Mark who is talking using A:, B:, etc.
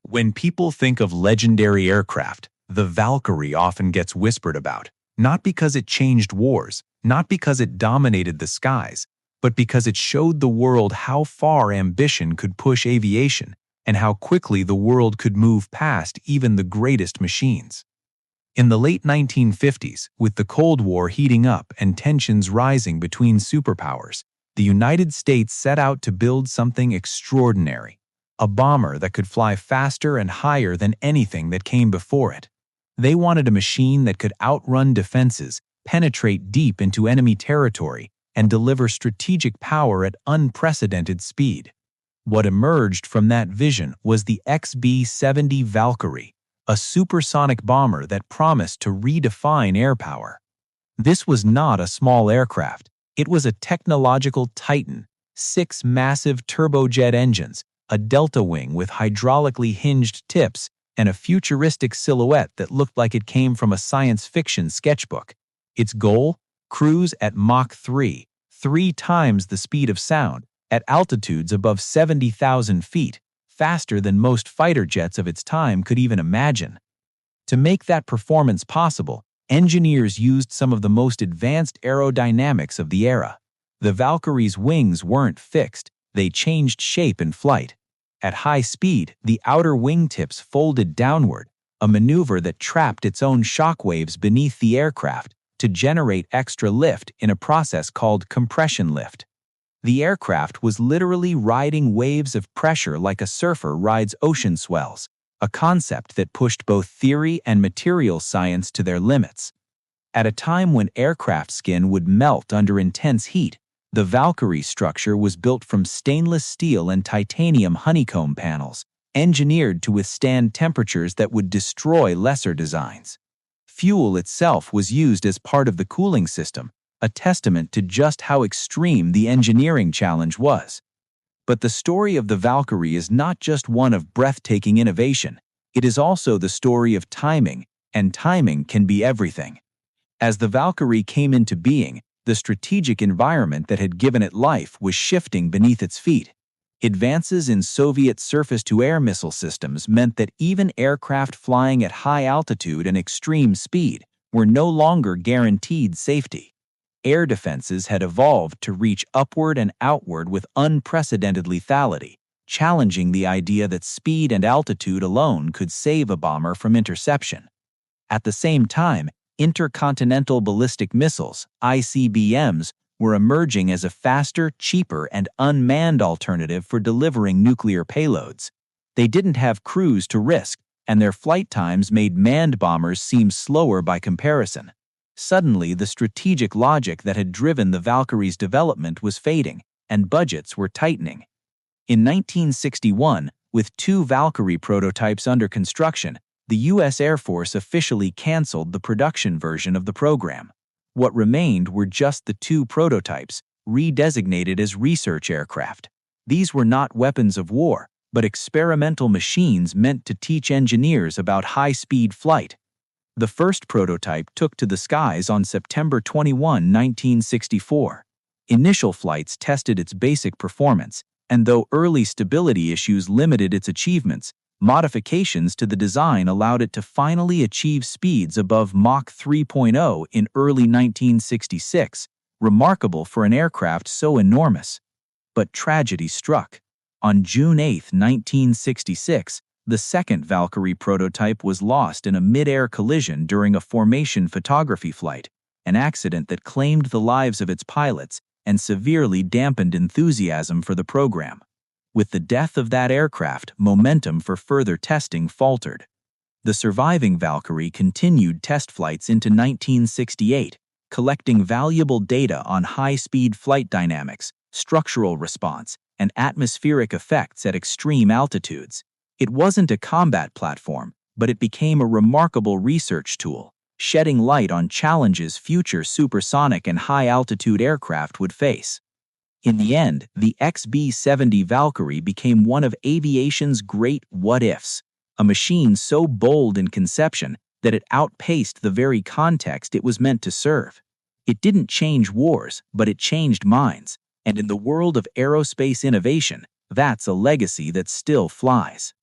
A: When people think of legendary aircraft, the Valkyrie often gets whispered about, not because it changed wars, not because it dominated the skies, but because it showed the world how far ambition could push aviation and how quickly the world could move past even the greatest machines. In the late 1950s, with the Cold War heating up and tensions rising between superpowers, the United States set out to build something extraordinary, a bomber that could fly faster and higher than anything that came before it. They wanted a machine that could outrun defenses, penetrate deep into enemy territory, and deliver strategic power at unprecedented speed. What emerged from that vision was the XB-70 Valkyrie, a supersonic bomber that promised to redefine airpower. This was not a small aircraft. It was a technological titan, 6 massive turbojet engines, a delta wing with hydraulically hinged tips, and a futuristic silhouette that looked like it came from a science fiction sketchbook. Its goal? Cruise at Mach 3, 3 times the speed of sound, at altitudes above 70,000 feet, faster than most fighter jets of its time could even imagine. To make that performance possible, engineers used some of the most advanced aerodynamics of the era. The Valkyrie's wings weren't fixed, they changed shape in flight. At high speed, the outer wingtips folded downward, a maneuver that trapped its own shockwaves beneath the aircraft to generate extra lift in a process called compression lift. The aircraft was literally riding waves of pressure like a surfer rides ocean swells, a concept that pushed both theory and material science to their limits. At a time when aircraft skin would melt under intense heat, the Valkyrie structure was built from stainless steel and titanium honeycomb panels, engineered to withstand temperatures that would destroy lesser designs. Fuel itself was used as part of the cooling system, a testament to just how extreme the engineering challenge was. But the story of the Valkyrie is not just one of breathtaking innovation, it is also the story of timing, and timing can be everything. As the Valkyrie came into being, the strategic environment that had given it life was shifting beneath its feet. Advances in Soviet surface-to-air missile systems meant that even aircraft flying at high altitude and extreme speed were no longer guaranteed safety. Air defenses had evolved to reach upward and outward with unprecedented lethality, challenging the idea that speed and altitude alone could save a bomber from interception. At the same time, intercontinental ballistic missiles, ICBMs, were emerging as a faster, cheaper, and unmanned alternative for delivering nuclear payloads. They didn't have crews to risk, and their flight times made manned bombers seem slower by comparison. Suddenly, the strategic logic that had driven the Valkyrie's development was fading, and budgets were tightening. In 1961, with 2 Valkyrie prototypes under construction, the U.S. Air Force officially canceled the production version of the program. What remained were just the 2 prototypes, redesignated as research aircraft. These were not weapons of war, but experimental machines meant to teach engineers about high-speed flight. The first prototype took to the skies on September 21, 1964. Initial flights tested its basic performance, and though early stability issues limited its achievements, modifications to the design allowed it to finally achieve speeds above Mach 3.0 in early 1966, remarkable for an aircraft so enormous. But tragedy struck. On June 8, 1966, the second Valkyrie prototype was lost in a mid-air collision during a formation photography flight, an accident that claimed the lives of its pilots and severely dampened enthusiasm for the program. With the death of that aircraft, momentum for further testing faltered. The surviving Valkyrie continued test flights into 1968, collecting valuable data on high-speed flight dynamics, structural response, and atmospheric effects at extreme altitudes. It wasn't a combat platform, but it became a remarkable research tool, shedding light on challenges future supersonic and high-altitude aircraft would face. In the end, the XB-70 Valkyrie became one of aviation's great what-ifs, a machine so bold in conception that it outpaced the very context it was meant to serve. It didn't change wars, but it changed minds, and in the world of aerospace innovation, that's a legacy that still flies.